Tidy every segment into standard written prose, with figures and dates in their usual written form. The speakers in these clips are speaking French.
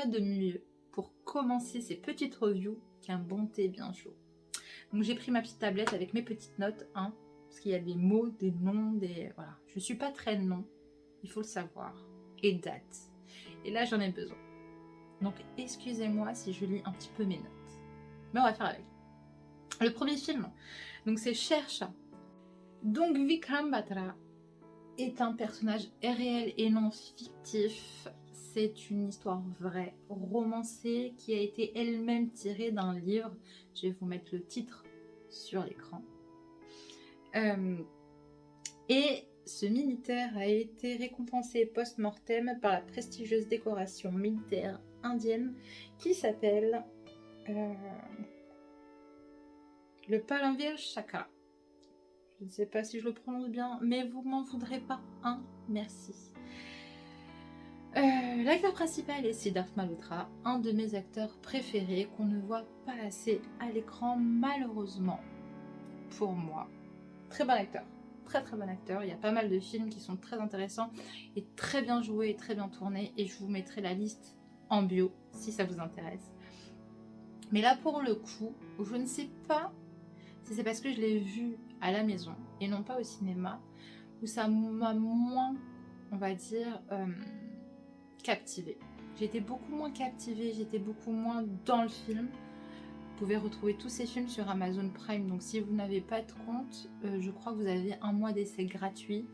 de mieux pour commencer ces petites reviews qu'un bon thé bien chaud. Donc j'ai pris ma petite tablette avec mes petites notes, hein, parce qu'il y a des mots, des noms, des... Voilà. Je ne suis pas très nom, il faut le savoir, et date. Et là j'en ai besoin. Donc excusez-moi si je lis un petit peu mes notes. Mais on va faire avec. Le premier film, donc c'est Sher Shah. Donc Vikram Batra est un personnage réel et non fictif. C'est une histoire vraie, romancée, qui a été elle-même tirée d'un livre. Je vais vous mettre le titre sur l'écran. Et ce militaire a été récompensé post-mortem par la prestigieuse décoration militaire indienne qui s'appelle le Paramvir Chakra. Je ne sais pas si je le prononce bien, mais vous m'en voudrez pas. Merci. L'acteur principal est Siddharth Malhotra, un de mes acteurs préférés qu'on ne voit pas assez à l'écran malheureusement pour moi. Très bon acteur, très bon acteur. Il y a pas mal de films qui sont très intéressants et très bien joués et très bien tournés et je vous mettrai la liste en bio si ça vous intéresse. Mais là pour le coup, je ne sais pas si c'est parce que je l'ai vu à la maison et non pas au cinéma où ça m'a moins, on va dire, captivée. J'étais beaucoup moins captivée, j'étais beaucoup moins dans le film. Vous pouvez retrouver tous ces films sur Amazon Prime, donc si vous n'avez pas de compte, je crois que vous avez un mois d'essai gratuit.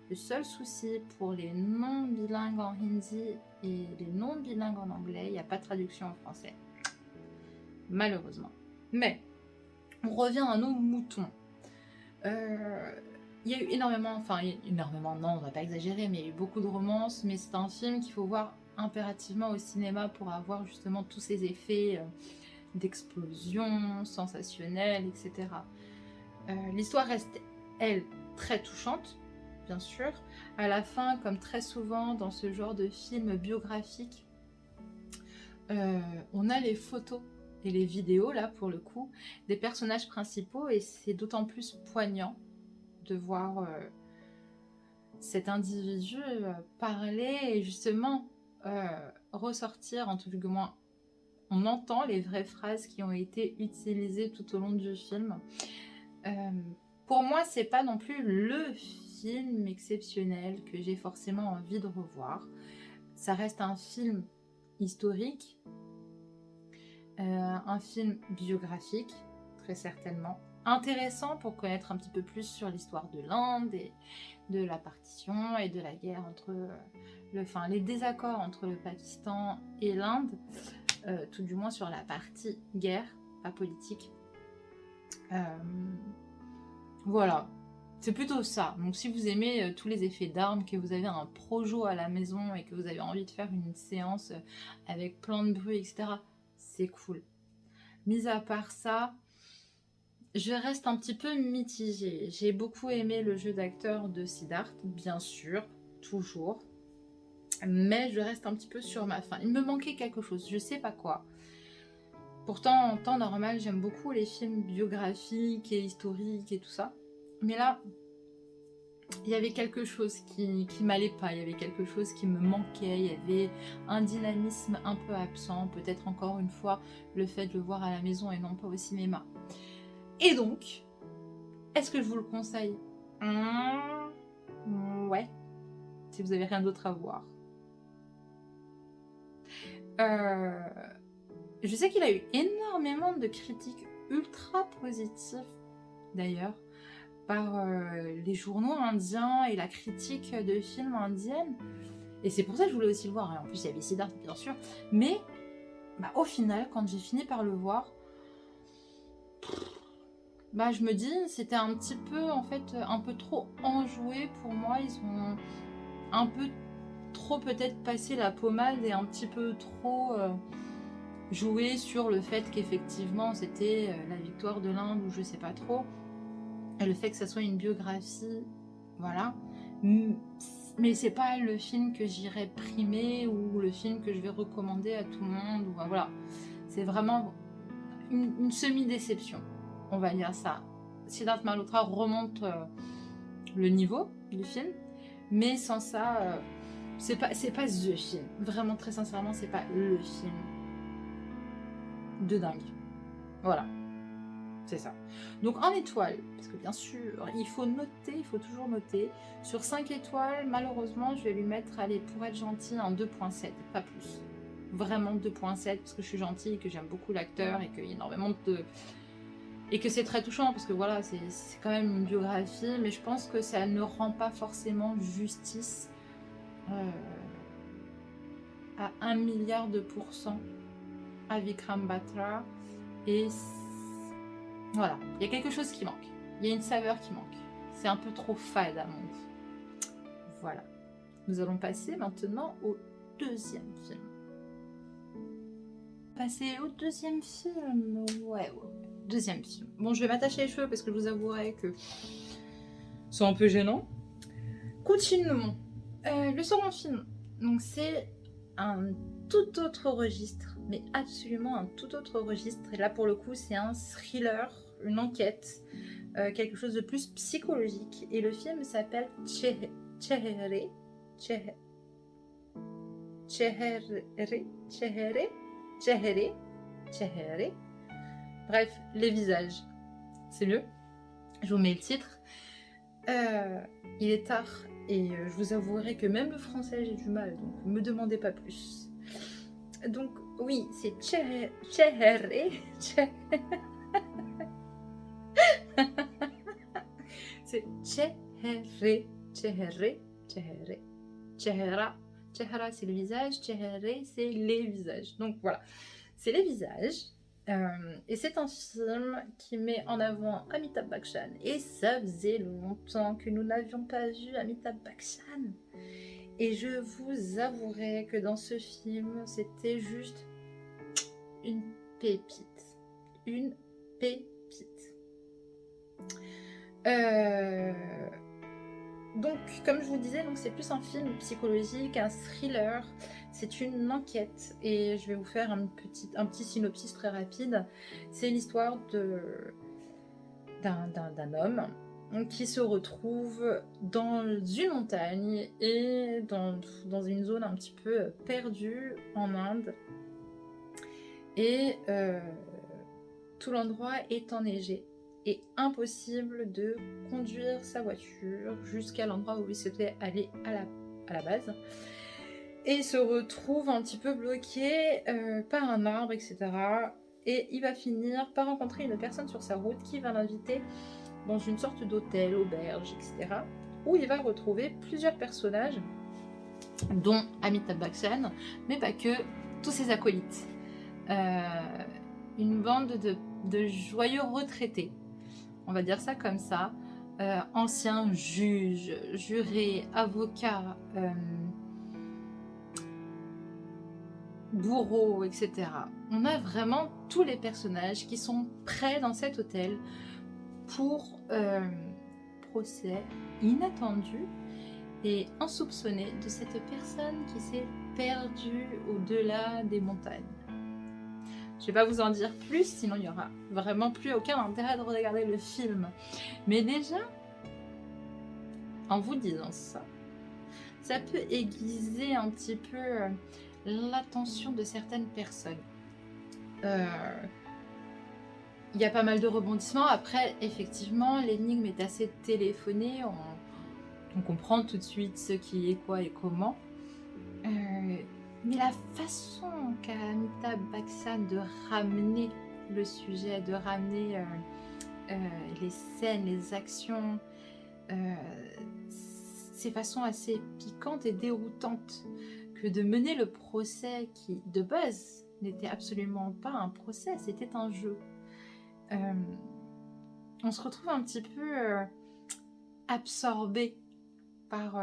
Le seul souci pour les non-bilingues en hindi et les non-bilingues en anglais, il n'y a pas de traduction en français. Malheureusement. Mais, on revient à nos moutons. Il y a eu énormément, non, on va pas exagérer, mais il y a eu beaucoup de romances, mais c'est un film qu'il faut voir impérativement au cinéma pour avoir justement tous ces effets d'explosion, sensationnelle, etc. L'histoire reste, elle, très touchante, bien sûr. À la fin, comme très souvent dans ce genre de film biographique, on a les photos et les vidéos, là, pour le coup, des personnages principaux, et c'est d'autant plus poignant de voir cet individu parler et justement ressortir, en tout cas moins, on entend les vraies phrases qui ont été utilisées tout au long du film. Pour moi, c'est pas non plus le film exceptionnel que j'ai forcément envie de revoir. Ça reste un film historique, un film biographique, très certainement. Intéressant pour connaître un petit peu plus sur l'histoire de l'Inde et de la partition et de la guerre entre les désaccords entre le Pakistan et l'Inde, tout du moins sur la partie guerre, pas politique. Voilà, c'est plutôt ça. Donc si vous aimez tous les effets d'armes, que vous avez un projo à la maison et que vous avez envie de faire une séance avec plein de bruit, etc., c'est cool. Mis à part ça, je reste un petit peu mitigée. J'ai beaucoup aimé le jeu d'acteur de Siddharth, bien sûr, toujours. Mais je reste un petit peu sur ma faim. Il me manquait quelque chose, je sais pas quoi. Pourtant, en temps normal, j'aime beaucoup les films biographiques et historiques et tout ça. Mais là, il y avait quelque chose qui m'allait pas, il y avait quelque chose qui me manquait, il y avait un dynamisme un peu absent, peut-être encore une fois le fait de le voir à la maison et non pas au cinéma. Et donc, est-ce que je vous le conseille? Ouais, si vous avez rien d'autre à voir. Je sais qu'il a eu énormément de critiques ultra positives, d'ailleurs, par les journaux indiens et la critique de films indiennes. Et c'est pour ça que je voulais aussi le voir. En plus, il y avait Siddharth, bien sûr. Mais, au final, quand j'ai fini par le voir, je me dis, c'était un petit peu, en fait, un peu trop enjoué pour moi. Ils ont un peu trop peut-être passé la pommade et un petit peu trop joué sur le fait qu'effectivement, c'était la victoire de l'Inde ou je sais pas trop. Et le fait que ça soit une biographie, voilà. Mais c'est pas le film que j'irais primer ou le film que je vais recommander à tout le monde. Ou, voilà. C'est vraiment une semi-déception, on va dire ça. Siddharth Malhotra remonte le niveau du film, mais sans ça, c'est pas the film. Vraiment, très sincèrement, c'est pas le film de dingue. Voilà, c'est ça. Donc en étoile, parce que bien sûr, il faut noter, il faut toujours noter. Sur 5 étoiles, malheureusement, je vais lui mettre, allez, pour être gentil, un 2.7, pas plus. Vraiment 2.7, parce que je suis gentille, que j'aime beaucoup l'acteur, et qu'il y a énormément de... Et que c'est très touchant, parce que voilà, c'est quand même une biographie, mais je pense que ça ne rend pas forcément justice à 1 milliard de pourcents à Vikram Batra. Et voilà, il y a quelque chose qui manque. Il y a une saveur qui manque. C'est un peu trop fade à mon goût. Voilà. Nous allons passer maintenant au deuxième film. Passer au deuxième film. Ouais. Deuxième film. Bon, je vais m'attacher les cheveux parce que je vous avouerai que c'est un peu gênant. Continuons. Le second film. Donc c'est un tout autre registre, mais absolument un tout autre registre. Et là pour le coup c'est un thriller, une enquête, quelque chose de plus psychologique. Et le film s'appelle Chehere. Bref, les visages. C'est mieux. Je vous mets le titre. Il est tard et je vous avouerai que même le français j'ai du mal, donc ne me demandez pas plus. Donc oui, c'est Chehere. C'est Chehera. Chehera c'est le visage, Chehere c'est les visages. Donc voilà, c'est les visages. Et c'est un film qui met en avant Amitabh Bachchan. Et ça faisait longtemps que nous n'avions pas vu Amitabh Bachchan. Et je vous avouerai que dans ce film, c'était juste une pépite. Une pépite. Donc, comme je vous disais, c'est plus un film psychologique, un thriller. C'est une enquête et je vais vous faire un petit synopsis très rapide. C'est l'histoire d'un homme qui se retrouve dans une montagne et dans une zone un petit peu perdue en Inde. Et tout l'endroit est enneigé et impossible de conduire sa voiture jusqu'à l'endroit où il s'était allé à la base. Et se retrouve un petit peu bloqué par un arbre, etc. Et il va finir par rencontrer une personne sur sa route qui va l'inviter dans une sorte d'hôtel, auberge, etc. où il va retrouver plusieurs personnages, dont Amitabh Bachchan, mais pas que, tous ses acolytes. Une bande de joyeux retraités, on va dire ça comme ça, anciens juges, jurés, avocats, bourreaux, etc. On a vraiment tous les personnages qui sont prêts dans cet hôtel pour procès inattendu et insoupçonné de cette personne qui s'est perdue au-delà des montagnes. Je vais pas vous en dire plus, sinon il y aura vraiment plus aucun intérêt de regarder le film. Mais déjà, en vous disant ça, ça peut aiguiser un petit peu l'attention de certaines personnes. Il y a pas mal de rebondissements. Après, effectivement, l'énigme est assez téléphonée. On comprend tout de suite ce qui est quoi et comment. Mais la façon qu'a Amitabh Bachchan de ramener le sujet, de ramener les scènes, les actions, c'est façon assez piquante et déroutante que de mener le procès qui, de base, n'était absolument pas un procès, c'était un jeu. On se retrouve un petit peu absorbé par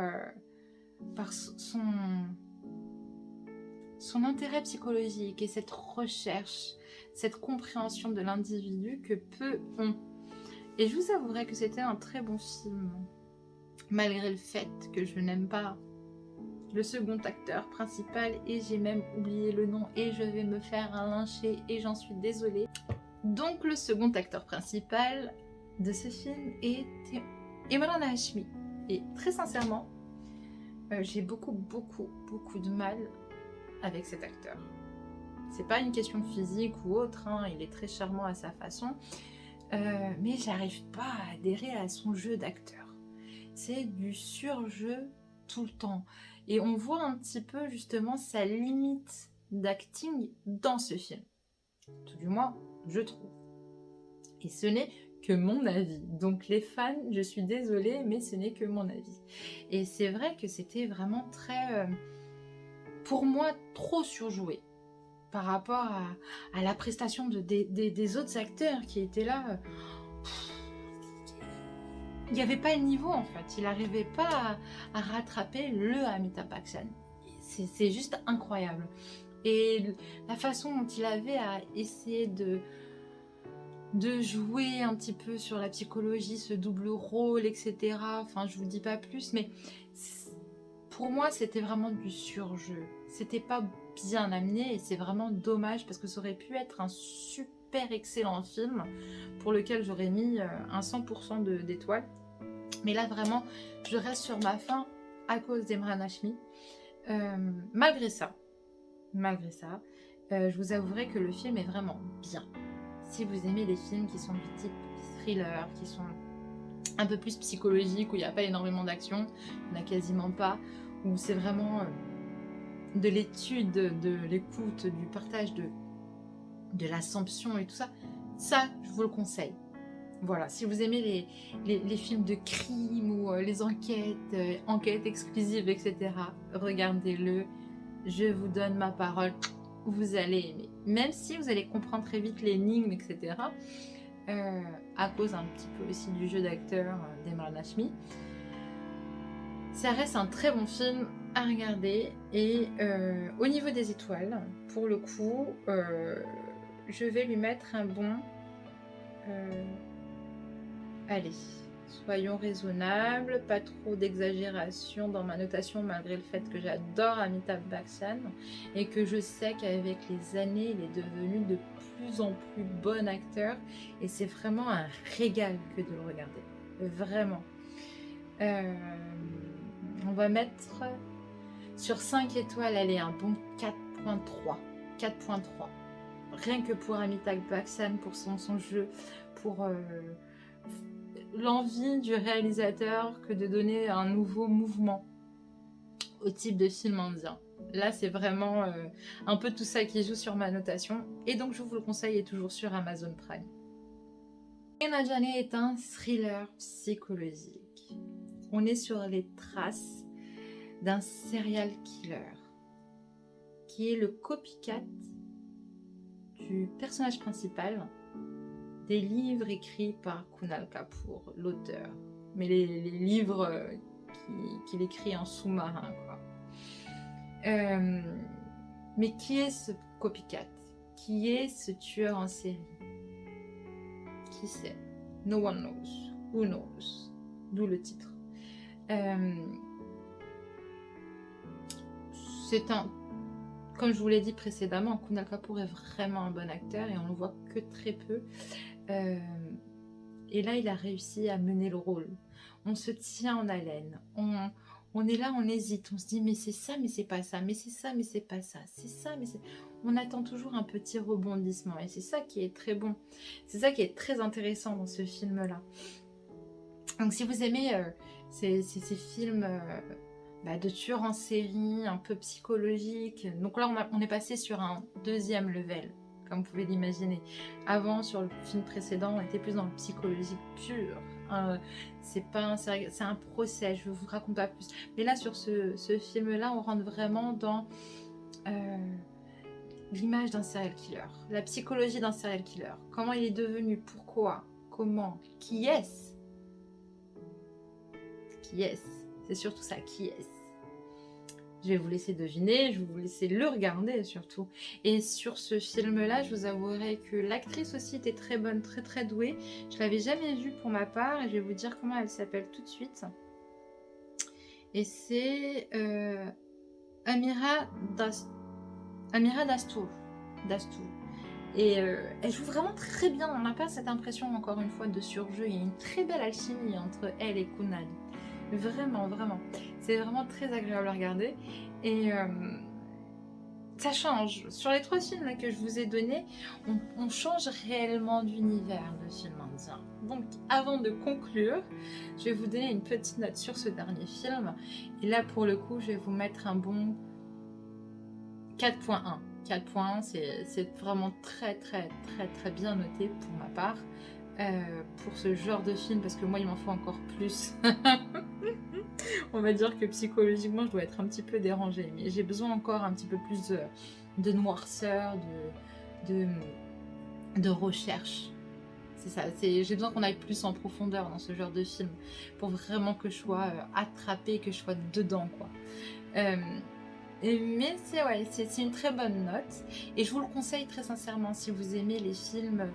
son intérêt psychologique et cette recherche, cette compréhension de l'individu que peu ont. Et je vous avouerai que c'était un très bon film, malgré le fait que je n'aime pas le second acteur principal et j'ai même oublié le nom et je vais me faire un lyncher et j'en suis désolée. Donc le second acteur principal de ce film est Emran Hashmi. Et très sincèrement, j'ai beaucoup de mal avec cet acteur. C'est pas une question physique ou autre, hein, il est très charmant à sa façon, mais j'arrive pas à adhérer à son jeu d'acteur. C'est du surjeu tout le temps. Et on voit un petit peu justement sa limite d'acting dans ce film. Tout du moins, je trouve. Et ce n'est que mon avis. Donc les fans, je suis désolée, mais ce n'est que mon avis. Et c'est vrai que c'était vraiment très, pour moi, trop surjoué par rapport à la prestation des autres acteurs qui étaient là. Il n'y avait pas le niveau en fait, il n'arrivait pas à rattraper le Amitabh Bachchan. C'est juste incroyable. Et la façon dont il avait à essayer de jouer un petit peu sur la psychologie, ce double rôle, etc. Enfin, je vous dis pas plus, mais pour moi, c'était vraiment du surjeu. C'était pas bien amené et c'est vraiment dommage parce que ça aurait pu être un super excellent film pour lequel j'aurais mis un 100% d'étoiles. Mais là, vraiment, je reste sur ma faim à cause d'Emran Hashmi. Malgré ça, je vous avouerai que le film est vraiment bien. Si vous aimez les films qui sont du type thriller, qui sont un peu plus psychologiques, où il n'y a pas énormément d'action, il n'y en a quasiment pas, où c'est vraiment de l'étude, de l'écoute, du partage de l'assomption et tout ça, je vous le conseille. Voilà, si vous aimez les films de crime ou les enquêtes exclusives, etc., regardez-le. Je vous donne ma parole, vous allez aimer. Même si vous allez comprendre très vite l'énigme, etc., à cause un petit peu aussi du jeu d'acteur d'Emran Hashmi. Ça reste un très bon film à regarder. Et au niveau des étoiles, pour le coup, je vais lui mettre un bon... allez, soyons raisonnables, pas trop d'exagération dans ma notation malgré le fait que j'adore Amitabh Bachchan et que je sais qu'avec les années, il est devenu de plus en plus bon acteur et c'est vraiment un régal que de le regarder, vraiment. On va mettre sur 5 étoiles, allez, un bon 4.3. 4.3. Rien que pour Amitabh Bachchan, pour son jeu, pour... l'envie du réalisateur que de donner un nouveau mouvement au type de film indien. Là, c'est vraiment un peu tout ça qui joue sur ma notation. Et donc, je vous le conseille, est toujours sur Amazon Prime. Najane est un thriller psychologique. On est sur les traces d'un serial killer qui est le copycat du personnage principal des livres écrits par Kunal Kapoor, l'auteur. Mais les livres qu'il écrit en sous-marin, quoi. Mais qui est ce copycat? Qui est ce tueur en série? Qui sait? No one knows. Who knows? D'où le titre. C'est un... Comme je vous l'ai dit précédemment, Kunal Kapoor est vraiment un bon acteur et on le voit que très peu. Et là, il a réussi à mener le rôle. On se tient en haleine. On est là, on hésite. On se dit, mais c'est ça, mais c'est pas ça. Mais c'est ça, mais c'est pas ça. C'est ça, mais c'est... On attend toujours un petit rebondissement. Et c'est ça qui est très bon. C'est ça qui est très intéressant dans ce film-là. Donc, si vous aimez ces films... de tueurs en série, un peu psychologique. Donc là, on est passé sur un deuxième level, comme vous pouvez l'imaginer. Avant, sur le film précédent, on était plus dans le psychologique pur. C'est un procès, je ne vous raconte pas plus. Mais là, sur ce film-là, on rentre vraiment dans l'image d'un serial killer, la psychologie d'un serial killer. Comment il est devenu, pourquoi, comment, qui est-ce? Qui est-ce? C'est surtout ça, qui est-ce? Je vais vous laisser deviner, je vais vous laisser le regarder surtout. Et sur ce film-là, je vous avouerai que l'actrice aussi était très bonne, très très douée. Je l'avais jamais vue pour ma part et je vais vous dire comment elle s'appelle tout de suite. Et c'est Amira Dastoor. Et elle joue vraiment très bien. On n'a pas cette impression, encore une fois, de surjeu. Il y a une très belle alchimie entre elle et Kunal. Vraiment, vraiment. C'est vraiment très agréable à regarder. Et ça change. Sur les 3 films là, que je vous ai donnés, on change réellement d'univers de film indien. Donc, avant de conclure, je vais vous donner une petite note sur ce dernier film. Et là, pour le coup, je vais vous mettre un bon 4.1. 4.1, c'est vraiment très, très, très, très bien noté pour ma part. Pour ce genre de film, parce que moi, il m'en faut encore plus. On va dire que psychologiquement, je dois être un petit peu dérangée. Mais j'ai besoin encore un petit peu plus de noirceur, de recherche. C'est ça. J'ai besoin qu'on aille plus en profondeur dans ce genre de film pour vraiment que je sois attrapée, que je sois dedans, quoi. Mais c'est une très bonne note. Et je vous le conseille très sincèrement si vous aimez les films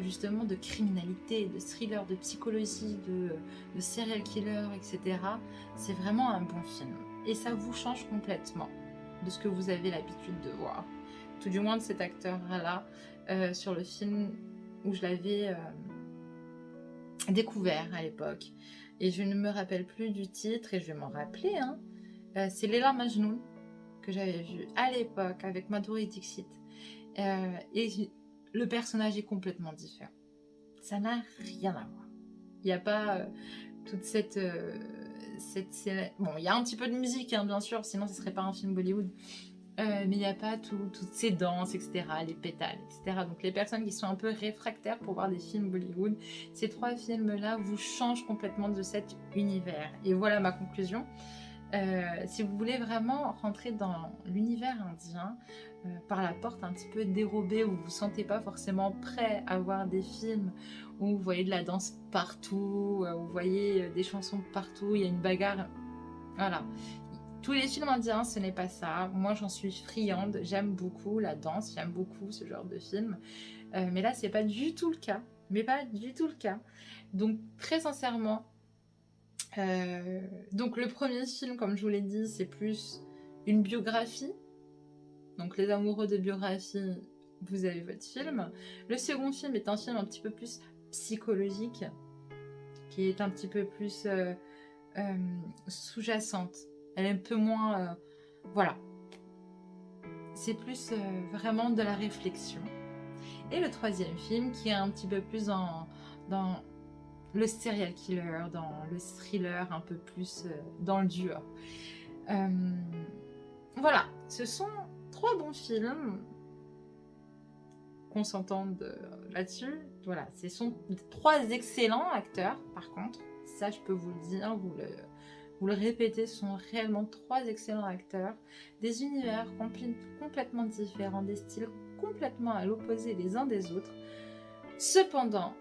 justement de criminalité, de thriller, de psychologie, de serial killer, etc. C'est vraiment un bon film. Et ça vous change complètement de ce que vous avez l'habitude de voir. Tout du moins de cet acteur-là sur le film où je l'avais découvert à l'époque. Et je ne me rappelle plus du titre et je vais m'en rappeler. Hein. C'est Leila Majnoun que j'avais vu à l'époque avec Madhuri Dixit. Et le personnage est complètement différent. Ça n'a rien à voir. Il n'y a pas toute cette bon, il y a un petit peu de musique, hein, bien sûr, sinon ce ne serait pas un film Bollywood. Mais il n'y a pas toutes ces danses, etc., les pétales, etc. Donc les personnes qui sont un peu réfractaires pour voir des films Bollywood, ces 3 films-là vous changent complètement de cet univers. Et voilà ma conclusion. Si vous voulez vraiment rentrer dans l'univers indien par la porte un petit peu dérobée où vous ne vous sentez pas forcément prêt à voir des films où vous voyez de la danse partout, où vous voyez des chansons partout, il y a une bagarre, voilà. Tous les films indiens, ce n'est pas ça. Moi, j'en suis friande, j'aime beaucoup la danse, j'aime beaucoup ce genre de film. Mais là, c'est pas du tout le cas. Mais pas du tout le cas. Donc, très sincèrement, donc le premier film, comme je vous l'ai dit, c'est plus une biographie. Donc les amoureux de biographie, vous avez votre film. Le second film est un film un petit peu plus psychologique, qui est un petit peu plus sous-jacente. Elle est un peu moins... voilà. C'est plus vraiment de la réflexion. Et le troisième film, qui est un petit peu plus dans le serial killer, dans le thriller, un peu plus dans le dur. Voilà, ce sont 3 bons films, qu'on s'entende là-dessus. Voilà, ce sont 3 excellents acteurs, par contre. Ça, je peux vous le dire, vous le répétez, ce sont réellement 3 excellents acteurs. Des univers complètement différents, des styles complètement à l'opposé les uns des autres. Cependant,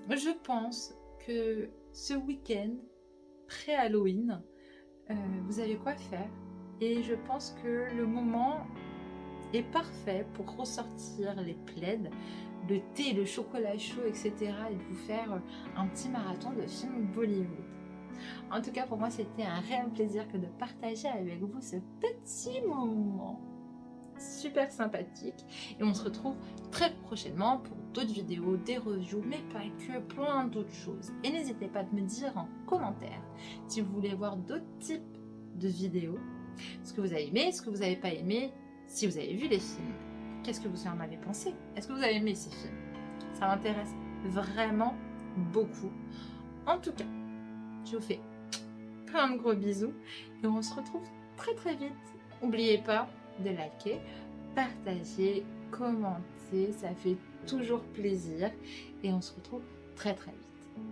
je pense que ce week-end, pré-Halloween, vous avez quoi faire. Et je pense que le moment est parfait pour ressortir les plaids, le thé, le chocolat chaud, etc. et de vous faire un petit marathon de films Bollywood. En tout cas, pour moi, c'était un réel plaisir que de partager avec vous ce petit moment super sympathique. Et on se retrouve très prochainement pour d'autres vidéos, des reviews, mais pas que, plein d'autres choses. Et n'hésitez pas à me dire en commentaire si vous voulez voir d'autres types de vidéos, ce que vous avez aimé, ce que vous n'avez pas aimé, si vous avez vu les films, qu'est-ce que vous en avez pensé? Est-ce que vous avez aimé ces films? Ça m'intéresse vraiment beaucoup. En tout cas, je vous fais plein de gros bisous et on se retrouve très très vite. N'oubliez pas de liker, partager, commenter, ça fait toujours plaisir et on se retrouve très très vite.